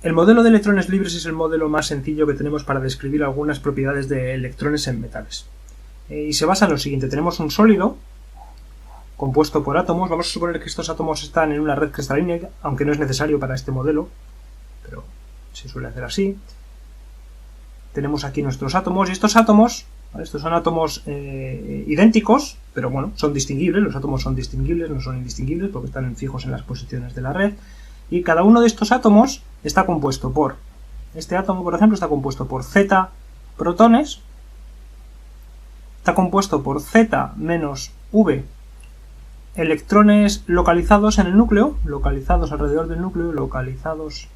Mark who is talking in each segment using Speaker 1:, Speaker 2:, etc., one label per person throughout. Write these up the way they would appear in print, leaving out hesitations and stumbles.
Speaker 1: El modelo de electrones libres es el modelo más sencillo que tenemos para describir algunas propiedades de electrones en metales. Y se basa en lo siguiente: tenemos un sólido compuesto por átomos. Vamos a suponer que estos átomos están en una red cristalina, aunque no es necesario para este modelo, pero se suele hacer así. Tenemos aquí nuestros átomos, y estos átomos, ¿vale? Estos son átomos idénticos, pero bueno, son distinguibles. Los átomos son distinguibles, no son indistinguibles porque están fijos en las posiciones de la red. Y cada uno de estos átomos está compuesto por, este átomo por ejemplo está compuesto por Z protones, está compuesto por Z menos V electrones localizados en el núcleo, localizados alrededor del núcleo, localizados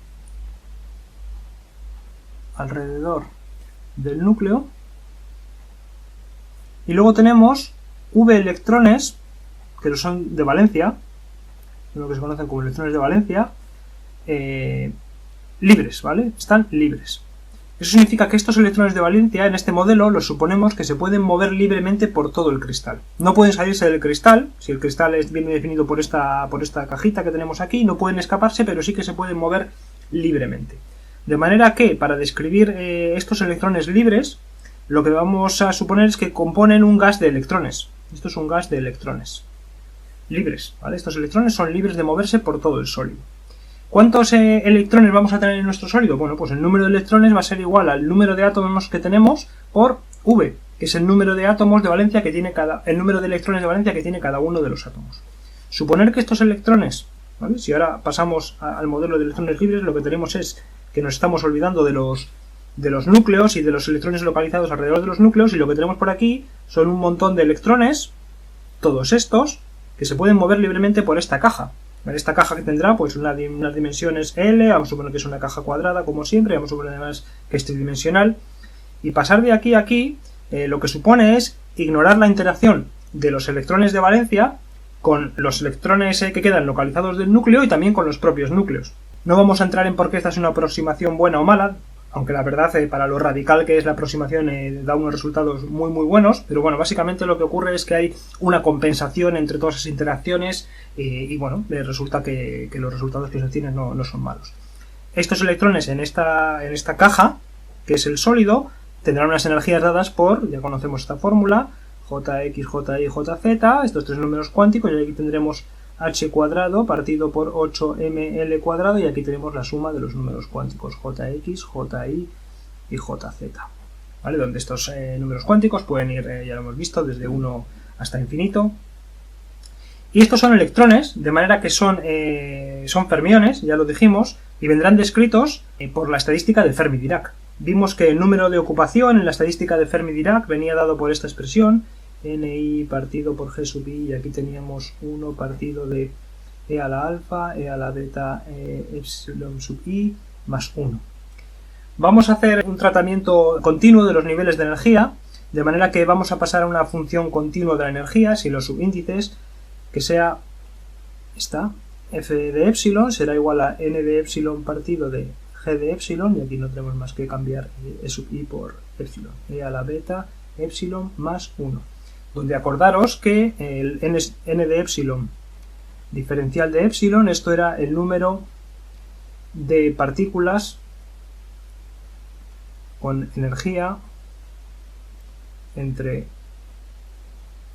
Speaker 1: alrededor del núcleo, y luego tenemos V electrones que son de valencia, lo que se conocen como electrones de valencia, libres, ¿vale? Están libres. Eso significa que estos electrones de valencia, en este modelo, los suponemos que se pueden mover libremente por todo el cristal. No pueden salirse del cristal, si el cristal es bien definido por esta cajita que tenemos aquí, no pueden escaparse, pero sí que se pueden mover libremente. De manera que, para describir estos electrones libres, lo que vamos a suponer es que componen un gas de electrones. Esto es un gas de electrones libres, ¿vale? Estos electrones son libres de moverse por todo el sólido. ¿Cuántos electrones vamos a tener en nuestro sólido? Bueno, pues el número de electrones va a ser igual al número de átomos que tenemos por V, que es el número de átomos de valencia que tiene el número de electrones de valencia que tiene cada uno de los átomos. Suponer que estos electrones, ¿vale? Si ahora pasamos al modelo de electrones libres, lo que tenemos es que nos estamos olvidando de los núcleos y de los electrones localizados alrededor de los núcleos, y lo que tenemos por aquí son un montón de electrones, todos estos, que se pueden mover libremente por esta caja. Esta caja que tendrá pues unas dimensiones L, vamos a suponer que es una caja cuadrada como siempre, vamos a suponer además que es tridimensional, y pasar de aquí a aquí lo que supone es ignorar la interacción de los electrones de valencia con los electrones que quedan localizados del núcleo y también con los propios núcleos. No vamos a entrar en por qué esta es una aproximación buena o mala, aunque la verdad para lo radical que es la aproximación da unos resultados muy buenos, pero bueno, básicamente lo que ocurre es que hay una compensación entre todas esas interacciones y bueno, resulta que los resultados que se obtienen no son malos. Estos electrones en esta caja, que es el sólido, tendrán unas energías dadas por, ya conocemos esta fórmula, Jx, Ji, Jz, estos tres números cuánticos, y aquí tendremos h cuadrado partido por 8ml cuadrado, y aquí tenemos la suma de los números cuánticos Jx, Ji y Jz, ¿vale? Donde estos números cuánticos pueden ir, ya lo hemos visto, desde 1 hasta infinito. Y estos son electrones, de manera que son fermiones, ya lo dijimos, y vendrán descritos por la estadística de Fermi-Dirac. Vimos que el número de ocupación en la estadística de Fermi-Dirac venía dado por esta expresión, Ni partido por G sub I, y aquí teníamos 1 partido de E a la alfa, E a la beta, epsilon sub I, más 1. Vamos a hacer un tratamiento continuo de los niveles de energía, de manera que vamos a pasar a una función continua de la energía, sin los subíndices, que sea esta, f de epsilon será igual a n de epsilon partido de g de epsilon, y aquí no tenemos más que cambiar e sub i por epsilon, e a la beta epsilon más 1, donde acordaros que el n de epsilon diferencial de epsilon, esto era el número de partículas con energía entre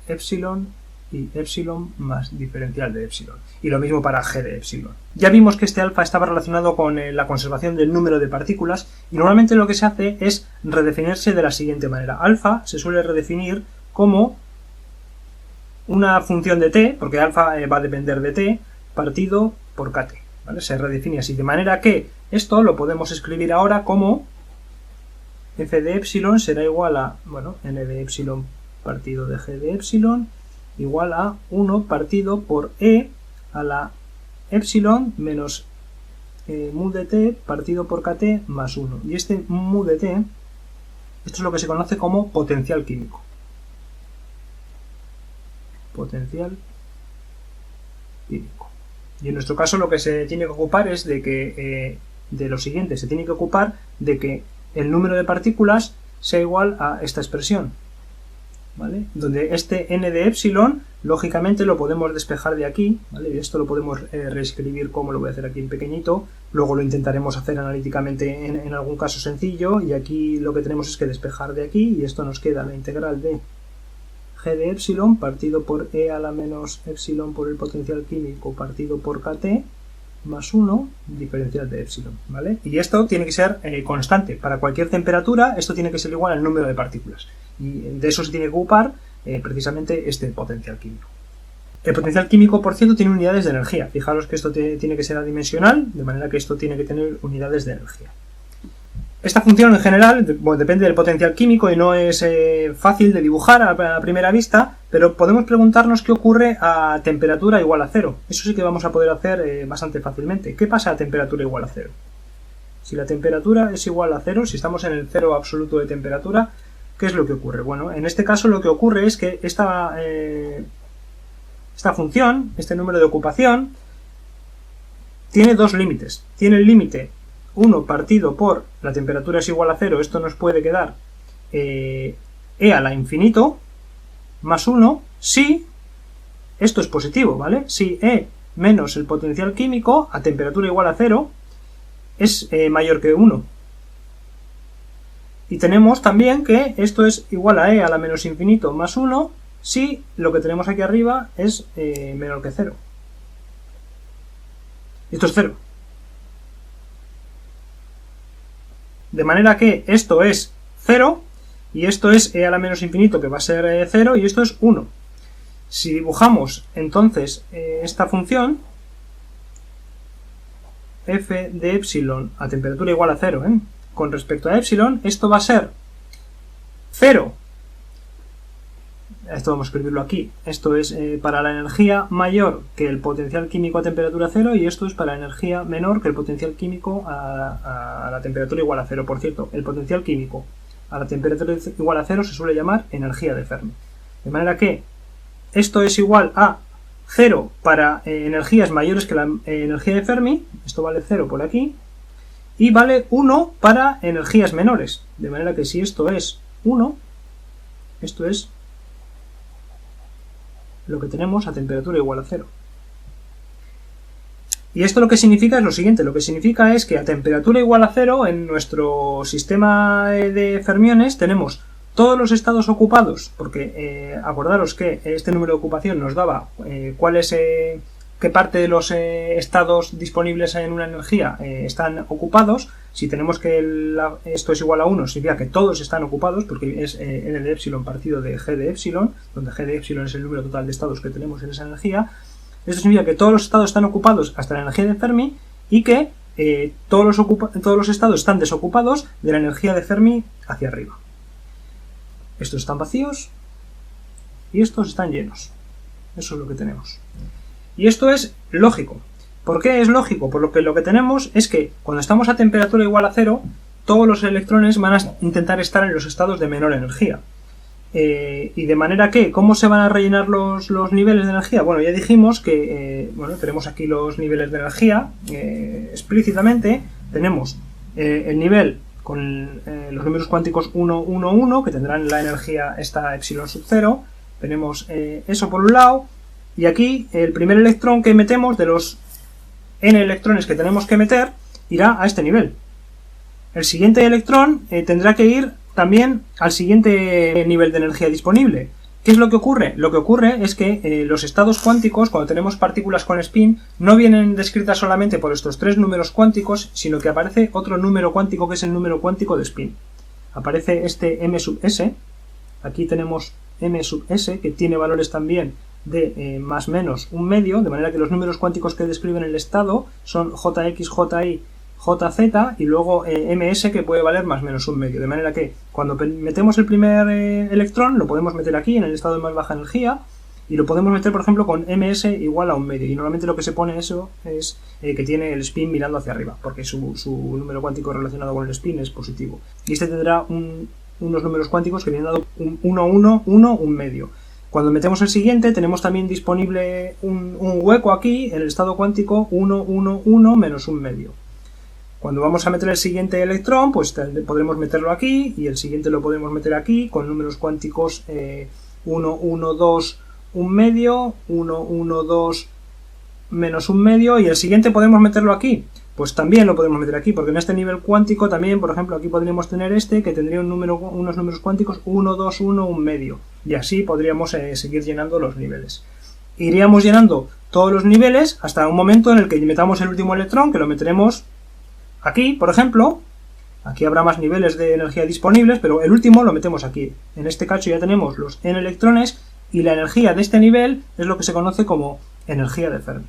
Speaker 1: epsilon y epsilon más diferencial de epsilon, y lo mismo para g de epsilon. Ya vimos que este alfa estaba relacionado con la conservación del número de partículas, y normalmente lo que se hace es redefinirse de la siguiente manera. Alfa se suele redefinir como una función de t, porque alfa va a depender de t, partido por kt, ¿vale? Se redefine así, de manera que esto lo podemos escribir ahora como f de epsilon será igual a, bueno, n de epsilon partido de g de epsilon igual a 1 partido por e a la epsilon menos mu de t partido por kt más 1. Y este mu de t, esto es lo que se conoce como potencial químico. Potencial químico. Y en nuestro caso lo que se tiene que ocupar es de que de lo siguiente, se tiene que ocupar de que el número de partículas sea igual a esta expresión. ¿vale? Donde este n de epsilon, lógicamente lo podemos despejar de aquí, ¿vale? Y esto lo podemos reescribir como lo voy a hacer aquí en pequeñito, luego lo intentaremos hacer analíticamente en algún caso sencillo, y aquí lo que tenemos es que despejar de aquí, y esto nos queda la integral de g de epsilon partido por e a la menos epsilon por el potencial químico partido por kt más 1 diferencial de epsilon, ¿vale? Y esto tiene que ser constante. Para cualquier temperatura esto tiene que ser igual al número de partículas. Y de eso se tiene que ocupar precisamente este potencial químico. El potencial químico, por cierto, tiene unidades de energía. Fijaros que esto tiene que ser adimensional, de manera que esto tiene que tener unidades de energía. Esta función en general depende del potencial químico y no es fácil de dibujar a primera vista, pero podemos preguntarnos qué ocurre a temperatura igual a 0. Eso sí que vamos a poder hacer bastante fácilmente. ¿Qué pasa a temperatura igual a 0? Si la temperatura es igual a 0, si estamos en el 0 absoluto de temperatura, ¿qué es lo que ocurre? Bueno, en este caso lo que ocurre es que esta función, este número de ocupación, tiene dos límites. Tiene el límite 1 partido por la temperatura es igual a 0, esto nos puede quedar e a la infinito más 1 si esto es positivo, ¿vale? Si e menos el potencial químico a temperatura igual a 0 es mayor que 1. Y tenemos también que esto es igual a e a la menos infinito más 1 si lo que tenemos aquí arriba es menor que 0. Esto es 0. De manera que esto es 0 y esto es e a la menos infinito, que va a ser 0, y esto es 1. Si dibujamos entonces esta función, f de epsilon a temperatura igual a 0, con respecto a epsilon, esto va a ser 0. Esto vamos a escribirlo aquí. Esto es para la energía mayor que el potencial químico a temperatura 0 y esto es para la energía menor que el potencial químico a la temperatura igual a 0. Por cierto, el potencial químico a la temperatura igual a 0 se suele llamar energía de Fermi. De manera que esto es igual a 0 para energías mayores que la energía de Fermi. Esto vale 0 por aquí. Y vale 1 para energías menores. De manera que si esto es 1, esto es lo que tenemos a temperatura igual a 0. Y esto lo que significa es lo siguiente, lo que significa es que a temperatura igual a 0 en nuestro sistema de fermiones tenemos todos los estados ocupados, porque acordaros que este número de ocupación nos daba qué parte de los estados disponibles en una energía están ocupados. Si tenemos que esto es igual a 1, significa que todos están ocupados, porque es n de epsilon partido de g de epsilon, donde g de epsilon es el número total de estados que tenemos en esa energía. Esto significa que todos los estados están ocupados hasta la energía de Fermi y que todos los estados están desocupados de la energía de Fermi hacia arriba. Estos están vacíos y estos están llenos. Eso es lo que tenemos. Y esto es lógico. ¿Por qué es lógico? Por lo que tenemos es que cuando estamos a temperatura igual a 0, todos los electrones van a intentar estar en los estados de menor energía. Y de manera que, ¿cómo se van a rellenar los niveles de energía? Bueno, ya dijimos que tenemos aquí los niveles de energía explícitamente. Tenemos el nivel con los números cuánticos 1, 1, 1, que tendrán la energía esta epsilon sub 0. Tenemos eso por un lado. Y aquí el primer electrón que metemos de los n electrones que tenemos que meter irá a este nivel. El siguiente electrón tendrá que ir también al siguiente nivel de energía disponible. ¿Qué es lo que ocurre? Lo que ocurre es que los estados cuánticos, cuando tenemos partículas con spin, no vienen descritas solamente por estos tres números cuánticos, sino que aparece otro número cuántico que es el número cuántico de spin. Aparece este m sub s. Aquí tenemos m sub s, que tiene valores también de más menos un medio, de manera que los números cuánticos que describen el estado son jx, ji, jz y luego ms, que puede valer más menos un medio, de manera que cuando metemos el primer electrón lo podemos meter aquí en el estado de más baja energía y lo podemos meter por ejemplo con ms igual a un medio, y normalmente lo que se pone eso es que tiene el spin mirando hacia arriba, porque su número cuántico relacionado con el spin es positivo, y este tendrá unos números cuánticos que vienen dado un 1, 1, 1, un medio. Cuando metemos el siguiente tenemos también disponible un hueco aquí en el estado cuántico 1, 1, 1 menos un medio. Cuando vamos a meter el siguiente electrón, pues podremos meterlo aquí y el siguiente lo podemos meter aquí con números cuánticos 1, 1, 2, 1 medio, 1, 1, 2, menos 1 medio, y el siguiente podemos meterlo aquí. Pues también lo podemos meter aquí, porque en este nivel cuántico también, por ejemplo, aquí podríamos tener este, que tendría unos números cuánticos 1, 2, 1, 1 medio. Y así podríamos seguir llenando los niveles. Iríamos llenando todos los niveles hasta un momento en el que metamos el último electrón, que lo meteremos aquí, por ejemplo. Aquí habrá más niveles de energía disponibles, pero el último lo metemos aquí. En este caso ya tenemos los n electrones, y la energía de este nivel es lo que se conoce como energía de Fermi.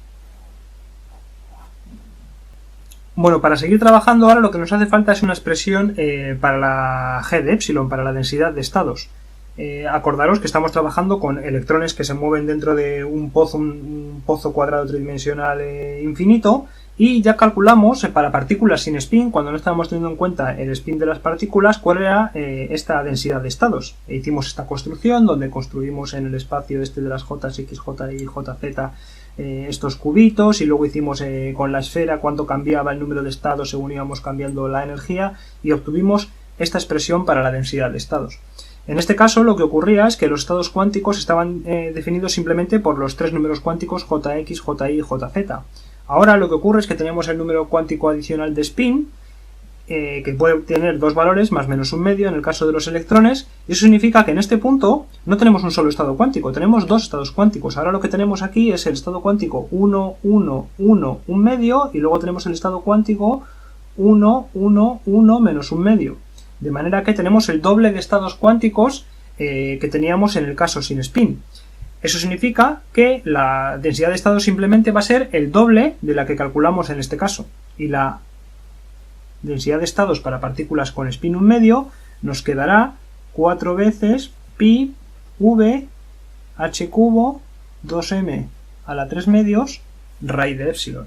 Speaker 1: Bueno, para seguir trabajando ahora lo que nos hace falta es una expresión para la G de epsilon, para la densidad de estados. Acordaros que estamos trabajando con electrones que se mueven dentro de un pozo cuadrado tridimensional infinito, y ya calculamos para partículas sin spin, cuando no estábamos teniendo en cuenta el spin de las partículas, cuál era esta densidad de estados. Hicimos esta construcción donde construimos en el espacio este de las J, X, J, Y, J, Z estos cubitos, y luego hicimos con la esfera cuánto cambiaba el número de estados según íbamos cambiando la energía, y obtuvimos esta expresión para la densidad de estados. En este caso lo que ocurría es que los estados cuánticos estaban definidos simplemente por los tres números cuánticos JX, JY y JZ. Ahora lo que ocurre es que tenemos el número cuántico adicional de spin, que puede tener dos valores, más menos un medio en el caso de los electrones, y eso significa que en este punto no tenemos un solo estado cuántico, tenemos dos estados cuánticos. Ahora lo que tenemos aquí es el estado cuántico 1, 1, 1, un medio, y luego tenemos el estado cuántico 1, 1, 1, menos un medio. De manera que tenemos el doble de estados cuánticos que teníamos en el caso sin spin. Eso significa que la densidad de estados simplemente va a ser el doble de la que calculamos en este caso. Y la densidad de estados para partículas con spin un medio nos quedará 4 veces pi v h cubo 2m a la 3 medios raíz de epsilon.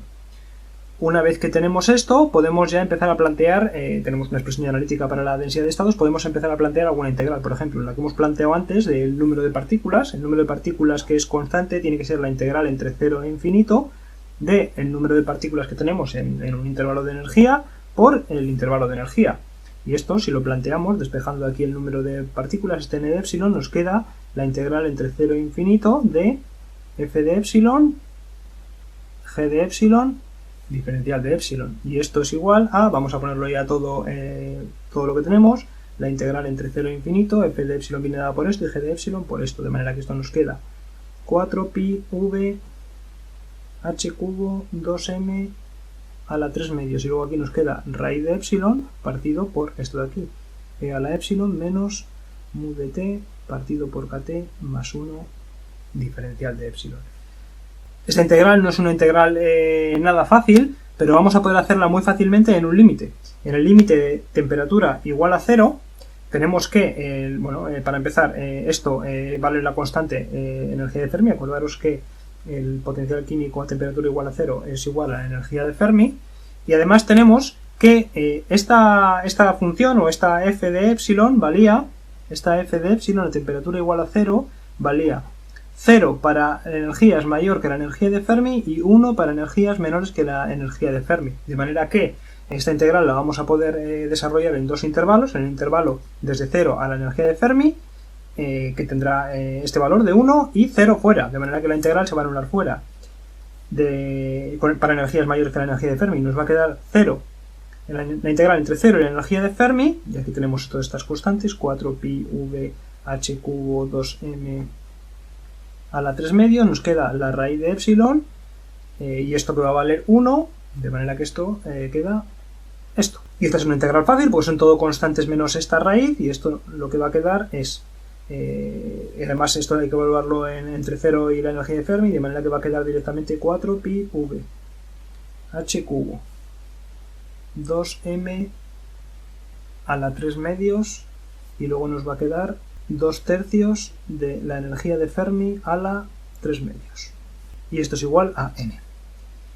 Speaker 1: Una vez que tenemos esto, podemos ya empezar a plantear, tenemos una expresión analítica para la densidad de estados, podemos empezar a plantear alguna integral. Por ejemplo, la que hemos planteado antes del número de partículas. El número de partículas que es constante tiene que ser la integral entre 0 e infinito del número de partículas que tenemos en un intervalo de energía por el intervalo de energía. Y esto, si lo planteamos, despejando aquí el número de partículas, este n de epsilon, nos queda la integral entre 0 e infinito de f de epsilon, g de epsilon, diferencial de epsilon, y esto es igual a, vamos a ponerlo ya todo lo que tenemos, la integral entre 0 e infinito, f de epsilon viene dada por esto y g de epsilon por esto, de manera que esto nos queda 4 pi v h cubo 2m a la 3 medios, y luego aquí nos queda raíz de epsilon partido por esto de aquí, e a la epsilon menos mu de t partido por kt más 1 diferencial de epsilon. Esta integral no es una integral nada fácil, pero vamos a poder hacerla muy fácilmente en un límite. En el límite de temperatura igual a 0, tenemos que, para empezar, esto vale la constante energía de Fermi. Acordaros que el potencial químico a temperatura igual a 0 es igual a la energía de Fermi. Y además tenemos que esta función, o esta f de epsilon, esta f de epsilon a temperatura igual a 0, valía 0 para energías mayor que la energía de Fermi y 1 para energías menores que la energía de Fermi. De manera que esta integral la vamos a poder desarrollar en dos intervalos, en el intervalo desde 0 a la energía de Fermi, que tendrá este valor de 1 y 0 fuera, de manera que la integral se va a anular fuera para energías mayores que la energía de Fermi. Nos va a quedar 0, la integral entre 0 y la energía de Fermi, y aquí tenemos todas estas constantes, 4 pi v h cubo 2m a la 3 medios, nos queda la raíz de epsilon, y esto que va a valer 1, de manera que esto queda esto. Y esta es una integral fácil, porque son todo constantes menos esta raíz, y esto lo que va a quedar es, además esto hay que evaluarlo entre 0 y la energía de Fermi, de manera que va a quedar directamente 4 pi v h cubo 2m a la 3 medios, y luego nos va a quedar 2 tercios de la energía de Fermi a la 3 medios. Y esto es igual a n.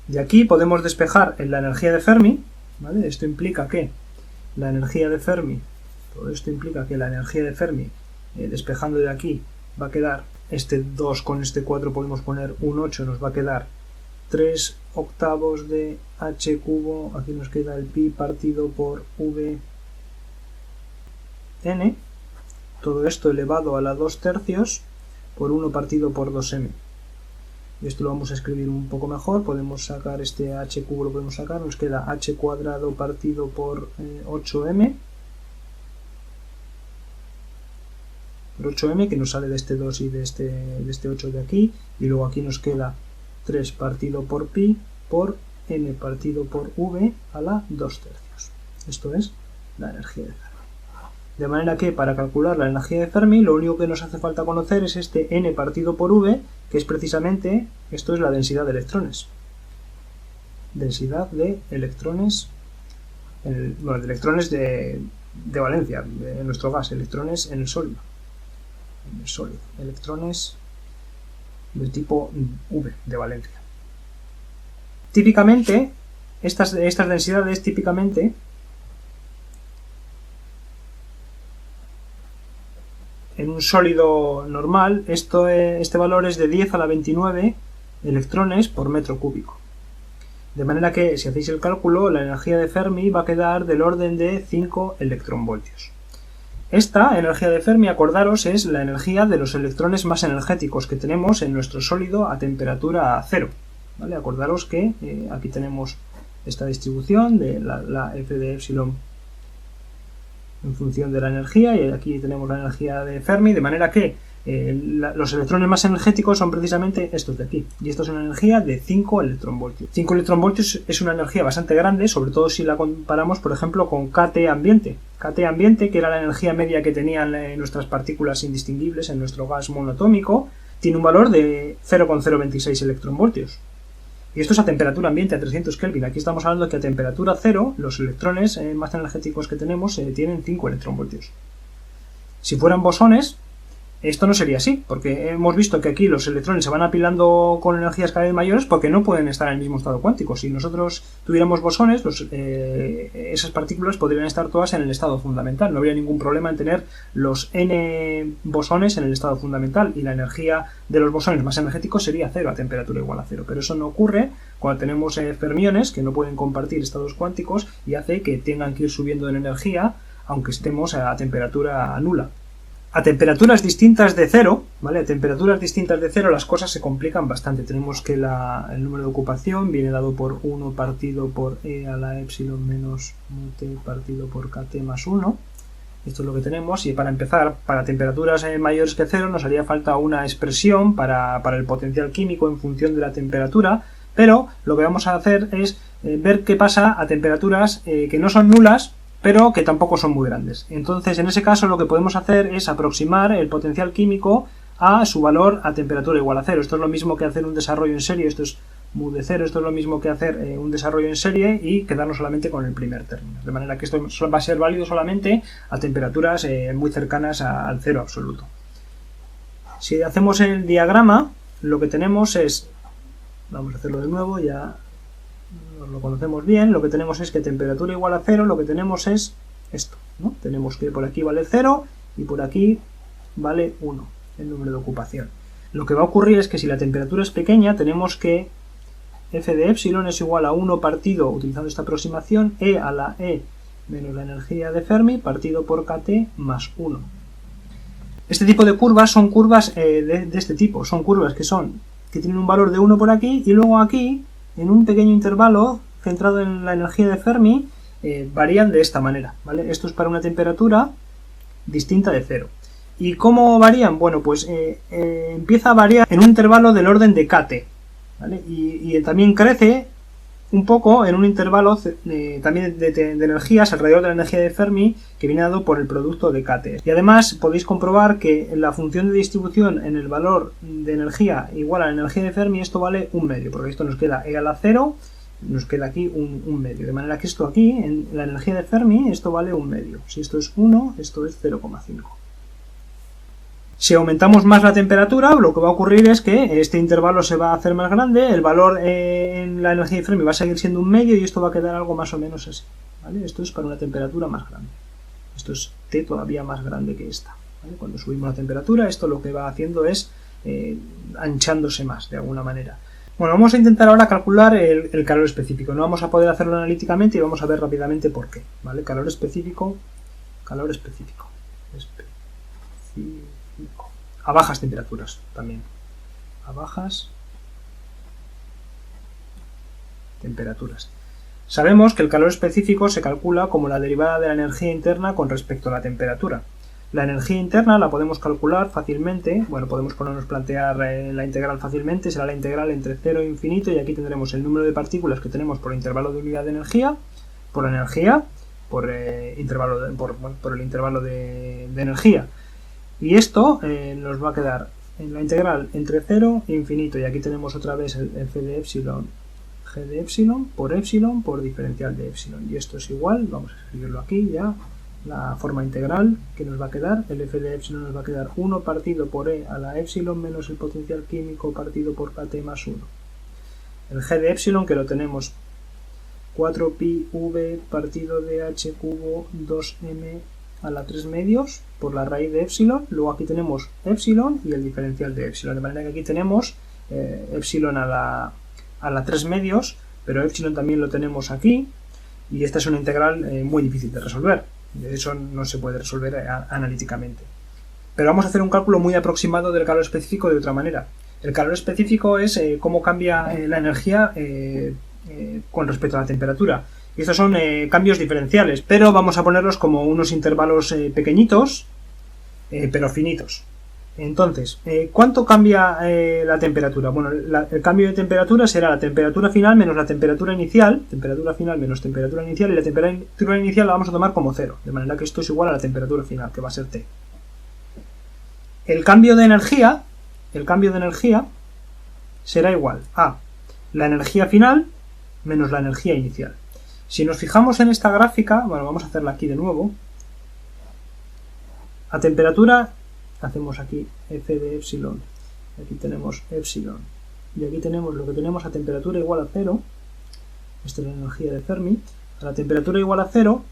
Speaker 1: De aquí podemos despejar en la energía de Fermi, ¿vale? Esto implica que la energía de Fermi, todo esto implica que la energía de Fermi, despejando de aquí, va a quedar este 2 con este 4, podemos poner un 8, nos va a quedar 3 octavos de h cubo, aquí nos queda el pi partido por v n, todo esto elevado a la 2 tercios, por 1 partido por 2m. Y esto lo vamos a escribir un poco mejor. Podemos sacar este h cubo, lo podemos sacar. Nos queda h cuadrado partido por 8m. Por 8m, que nos sale de este 2 y de este 8 de aquí. Y luego aquí nos queda 3 partido por pi por m partido por v a la 2/3. Esto es la energía de Fermi. De manera que para calcular la energía de Fermi lo único que nos hace falta conocer es este n partido por v, que es precisamente, esto es la densidad de electrones. Densidad de electrones, de electrones de valencia, en nuestro gas, electrones en el sólido. En el sólido, electrones del tipo V, de valencia. Típicamente, estas densidades típicamente en un sólido normal, este valor es de 10 a la 29 electrones por metro cúbico. De manera que, si hacéis el cálculo, la energía de Fermi va a quedar del orden de 5 electronvoltios. Esta energía de Fermi, acordaros, es la energía de los electrones más energéticos que tenemos en nuestro sólido a temperatura cero. ¿Vale? Acordaros que aquí tenemos esta distribución de la F de epsilon en función de la energía, y aquí tenemos la energía de Fermi, de manera que los electrones más energéticos son precisamente estos de aquí, y esto es una energía de 5 electronvoltios. 5 electronvoltios es una energía bastante grande, sobre todo si la comparamos, por ejemplo, con KT ambiente. KT ambiente, que era la energía media que tenían nuestras partículas indistinguibles en nuestro gas monoatómico, tiene un valor de 0,026 electronvoltios. Y esto es a temperatura ambiente, a 300 Kelvin. Aquí estamos hablando de que a temperatura cero los electrones más energéticos que tenemos tienen 5 electronvoltios. Si fueran bosones, esto no sería así, porque hemos visto que aquí los electrones se van apilando con energías cada vez mayores porque no pueden estar en el mismo estado cuántico. Si nosotros tuviéramos bosones, esas partículas podrían estar todas en el estado fundamental. No habría ningún problema en tener los n bosones en el estado fundamental, y la energía de los bosones más energéticos sería cero, a temperatura igual a cero. Pero eso no ocurre cuando tenemos fermiones que no pueden compartir estados cuánticos, y hace que tengan que ir subiendo en energía aunque estemos a temperatura nula. A temperaturas distintas de cero, ¿vale? A temperaturas distintas de cero las cosas se complican bastante. Tenemos que el número de ocupación viene dado por 1 partido por E a la epsilon menos T partido por KT más 1. Esto es lo que tenemos, y para empezar, para temperaturas mayores que cero nos haría falta una expresión para el potencial químico en función de la temperatura, pero lo que vamos a hacer es ver qué pasa a temperaturas que no son nulas, pero que tampoco son muy grandes. Entonces, en ese caso, lo que podemos hacer es aproximar el potencial químico a su valor a temperatura igual a cero. Esto es lo mismo que hacer un desarrollo en serie, esto es mu de cero, esto es lo mismo que hacer un desarrollo en serie y quedarnos solamente con el primer término. De manera que esto va a ser válido solamente a temperaturas muy cercanas al cero absoluto. Si hacemos el diagrama, lo que tenemos es, vamos a hacerlo de nuevo, ya lo conocemos bien, lo que tenemos es que temperatura igual a cero, lo que tenemos es esto, ¿no? Tenemos que por aquí vale 0 y por aquí vale 1, el número de ocupación. Lo que va a ocurrir es que si la temperatura es pequeña, tenemos que F de epsilon es igual a 1 partido, utilizando esta aproximación, E a la E menos la energía de Fermi partido por KT más 1. Este tipo de curvas son curvas de este tipo, son curvas que tienen un valor de 1 por aquí, y luego aquí, en un pequeño intervalo centrado en la energía de Fermi, varían de esta manera, ¿vale? Esto es para una temperatura distinta de 0. ¿Y cómo varían? Bueno, pues empieza a variar en un intervalo del orden de KT, ¿vale? Y también crece un poco en un intervalo también de energías alrededor de la energía de Fermi, que viene dado por el producto de KT. Y además podéis comprobar que en la función de distribución en el valor de energía igual a la energía de Fermi, esto vale un medio, porque esto nos queda E a la 0, nos queda aquí un medio. De manera que esto aquí, en la energía de Fermi, esto vale un medio. Si esto es 1, esto es 0,5. Si aumentamos más la temperatura, lo que va a ocurrir es que este intervalo se va a hacer más grande, el valor en la energía de Fermi va a seguir siendo un medio, y esto va a quedar algo más o menos así, ¿vale? Esto es para una temperatura más grande. Esto es T todavía más grande que esta, ¿vale? Cuando subimos la temperatura, esto lo que va haciendo es anchándose más, de alguna manera. Bueno, vamos a intentar ahora calcular el calor específico. No vamos a poder hacerlo analíticamente y vamos a ver rápidamente por qué, ¿vale? Calor específico. a bajas temperaturas también. A bajas temperaturas. Sabemos que el calor específico se calcula como la derivada de la energía interna con respecto a la temperatura. La energía interna la podemos calcular fácilmente, bueno, podemos ponernos plantear la integral fácilmente, será la integral entre 0 e infinito, y aquí tendremos el número de partículas que tenemos por intervalo de unidad de energía, por energía, por el intervalo de energía. Y esto nos va a quedar en la integral entre 0 e infinito, y aquí tenemos otra vez el f de epsilon, g de epsilon por diferencial de epsilon, y esto es igual, vamos a escribirlo aquí ya, la forma integral que nos va a quedar, el f de epsilon nos va a quedar 1 partido por e a la epsilon menos el potencial químico partido por kt más 1. El g de epsilon, que lo tenemos 4pi v partido de h cubo 2m a la 3 medios por la raíz de epsilon. Luego aquí tenemos epsilon y el diferencial de epsilon, de manera que aquí tenemos epsilon a la 3 medios, pero epsilon también lo tenemos aquí, y esta es una integral muy difícil de resolver. De eso no se puede resolver analíticamente. Pero vamos a hacer un cálculo muy aproximado del calor específico de otra manera. El calor específico es cómo cambia la energía con respecto a la temperatura. Y estos son cambios diferenciales, pero vamos a ponerlos como unos intervalos pequeñitos, pero finitos. Entonces, ¿cuánto cambia la temperatura? Bueno, el cambio de temperatura será la temperatura final menos la temperatura inicial, temperatura final menos temperatura inicial, y la temperatura inicial la vamos a tomar como 0, de manera que esto es igual a la temperatura final, que va a ser T. El cambio de energía será igual a la energía final menos la energía inicial. Si nos fijamos en esta gráfica, bueno, vamos a hacerla aquí de nuevo. A temperatura, hacemos aquí f de epsilon, aquí tenemos epsilon, y aquí tenemos lo que tenemos a temperatura igual a 0, esta es la energía de Fermi. A la temperatura igual a 0,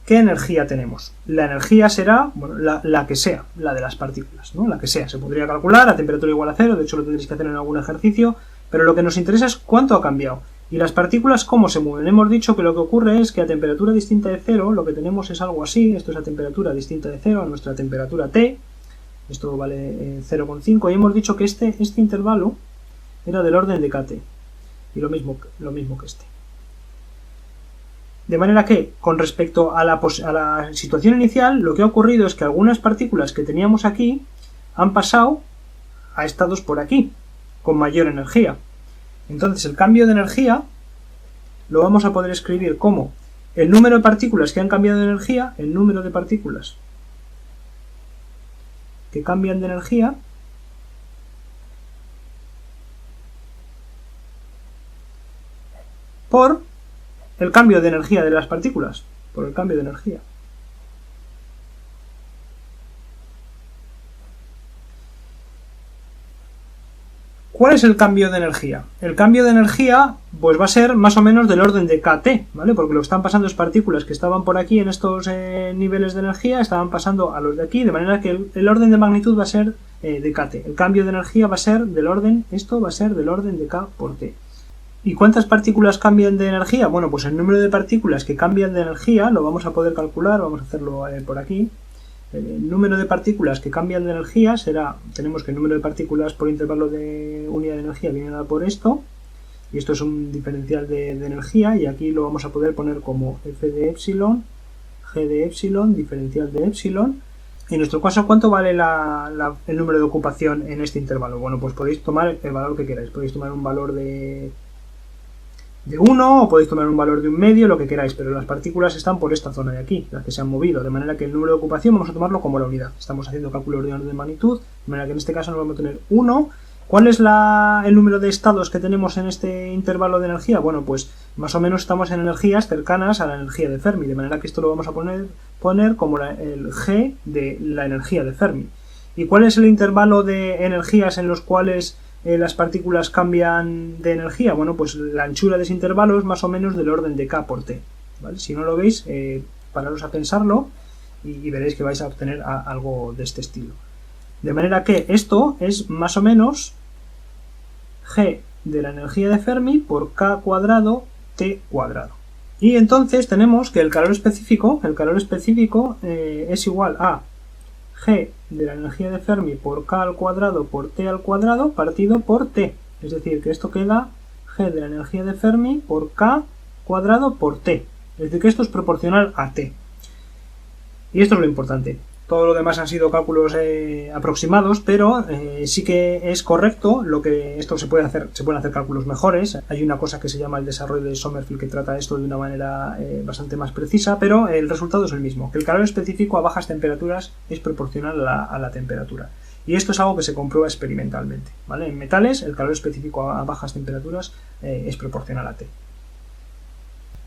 Speaker 1: ¿qué energía tenemos? La energía será, bueno, la que sea, la de las partículas, ¿no? La que sea, se podría calcular a temperatura igual a 0, de hecho lo tendréis que hacer en algún ejercicio, pero lo que nos interesa es cuánto ha cambiado. Y las partículas, ¿cómo se mueven? Hemos dicho que lo que ocurre es que a temperatura distinta de 0, lo que tenemos es algo así, esto es a temperatura distinta de 0, a nuestra temperatura T, esto vale 0,5, y hemos dicho que este intervalo era del orden de kT, y lo mismo que este. De manera que, con respecto a la situación inicial, lo que ha ocurrido es que algunas partículas que teníamos aquí han pasado a estados por aquí, con mayor energía. Entonces el cambio de energía lo vamos a poder escribir como el número de partículas que han cambiado de energía, el número de partículas que cambian de energía por el cambio de energía de las partículas, por el cambio de energía. ¿Cuál es el cambio de energía? El cambio de energía pues va a ser más o menos del orden de kT, ¿vale? Porque lo que están pasando es partículas que estaban por aquí en estos niveles de energía, estaban pasando a los de aquí, de manera que el orden de magnitud va a ser de kT. El cambio de energía va a ser del orden, esto va a ser del orden de K por T. ¿Y cuántas partículas cambian de energía? Bueno, pues el número de partículas que cambian de energía lo vamos a poder calcular, vamos a hacerlo por aquí. El número de partículas que cambian de energía será, tenemos que el número de partículas por intervalo de unidad de energía viene dado por esto, y esto es un diferencial de energía, y aquí lo vamos a poder poner como f de epsilon, g de epsilon, diferencial de epsilon. En nuestro caso, ¿cuánto vale el número de ocupación en este intervalo? Bueno, pues podéis tomar el valor que queráis, podéis tomar un valor de 1 o podéis tomar un valor de un medio, lo que queráis, pero las partículas están por esta zona de aquí, las que se han movido, de manera que el número de ocupación vamos a tomarlo como la unidad. Estamos haciendo cálculos de orden de magnitud, de manera que en este caso nos vamos a tener 1. ¿Cuál es el número de estados que tenemos en este intervalo de energía? Bueno, pues más o menos estamos en energías cercanas a la energía de Fermi, de manera que esto lo vamos a poner como el G de la energía de Fermi. ¿Y cuál es el intervalo de energías en los cuales las partículas cambian de energía? Bueno, pues la anchura de ese intervalo es más o menos del orden de K por T, ¿vale? Si no lo veis, pararos a pensarlo y veréis que vais a obtener algo de este estilo. De manera que esto es más o menos G de la energía de Fermi por K cuadrado T cuadrado. Y entonces tenemos que el calor específico es igual a G de la energía de Fermi por K al cuadrado por T al cuadrado partido por T. Es decir, que esto queda G de la energía de Fermi por K cuadrado por T. Es decir, que esto es proporcional a T. Y esto es lo importante. Todo lo demás han sido cálculos aproximados, pero sí que es correcto lo que esto se pueden hacer cálculos mejores. Hay una cosa que se llama el desarrollo de Sommerfeld que trata esto de una manera bastante más precisa, pero el resultado es el mismo, que el calor específico a bajas temperaturas es proporcional a la temperatura. Y esto es algo que se comprueba experimentalmente, ¿vale? En metales, el calor específico a bajas temperaturas es proporcional a T.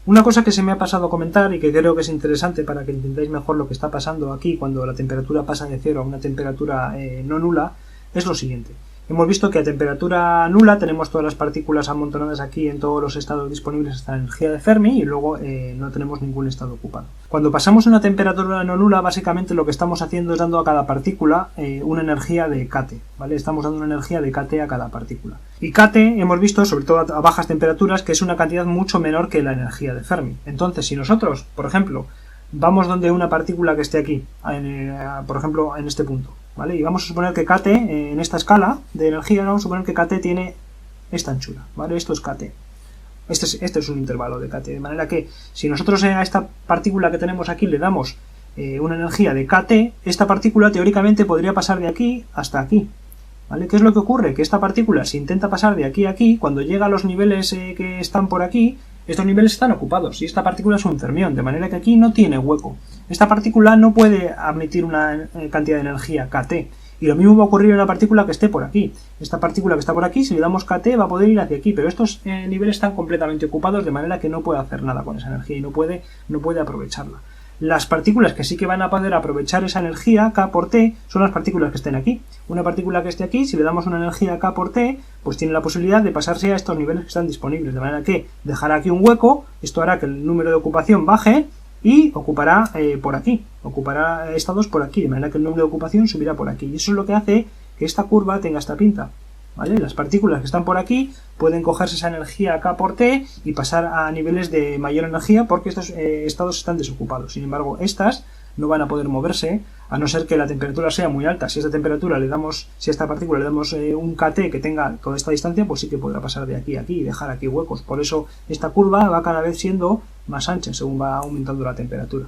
Speaker 1: Una cosa que se me ha pasado a comentar y que creo que es interesante para que entendáis mejor lo que está pasando aquí cuando la temperatura pasa de 0 a una temperatura no nula es lo siguiente. Hemos visto que a temperatura nula tenemos todas las partículas amontonadas aquí en todos los estados disponibles hasta la energía de Fermi y luego no tenemos ningún estado ocupado. Cuando pasamos a una temperatura no nula, básicamente lo que estamos haciendo es dando a cada partícula una energía de kT, ¿vale? Estamos dando una energía de kT a cada partícula. Y kT hemos visto, sobre todo a bajas temperaturas, que es una cantidad mucho menor que la energía de Fermi. Entonces, si nosotros, por ejemplo, vamos donde una partícula que esté aquí, por ejemplo, en este punto, ¿vale? Y vamos a suponer que kT, en esta escala de energía, vamos a suponer que kT tiene esta anchura, ¿vale? Esto es kT. Este es un intervalo de kT, de manera que si nosotros a esta partícula que tenemos aquí le damos una energía de kT, esta partícula teóricamente podría pasar de aquí hasta aquí, ¿vale? ¿Qué es lo que ocurre? Que esta partícula, si intenta pasar de aquí a aquí, cuando llega a los niveles que están por aquí, estos niveles están ocupados y esta partícula es un fermión, de manera que aquí no tiene hueco. Esta partícula no puede admitir una cantidad de energía kT. Y lo mismo va a ocurrir en una partícula que esté por aquí. Esta partícula que está por aquí, si le damos kT, va a poder ir hacia aquí, pero estos niveles están completamente ocupados, de manera que no puede hacer nada con esa energía y no puede aprovecharla. Las partículas que sí que van a poder aprovechar esa energía, K por T, son las partículas que estén aquí. Una partícula que esté aquí, si le damos una energía K por T, pues tiene la posibilidad de pasarse a estos niveles que están disponibles, de manera que dejará aquí un hueco, esto hará que el número de ocupación baje, y ocupará por aquí, ocupará estados por aquí, de manera que el número de ocupación subirá por aquí. Y eso es lo que hace que esta curva tenga esta pinta, ¿vale? Las partículas que están por aquí pueden cogerse esa energía K por T y pasar a niveles de mayor energía porque estos estados están desocupados. Sin embargo, estas no van a poder moverse a no ser que la temperatura sea muy alta. Si a esta partícula le damos un kT que tenga toda esta distancia, pues sí que podrá pasar de aquí a aquí y dejar aquí huecos. Por eso esta curva va cada vez siendo más ancha según va aumentando la temperatura.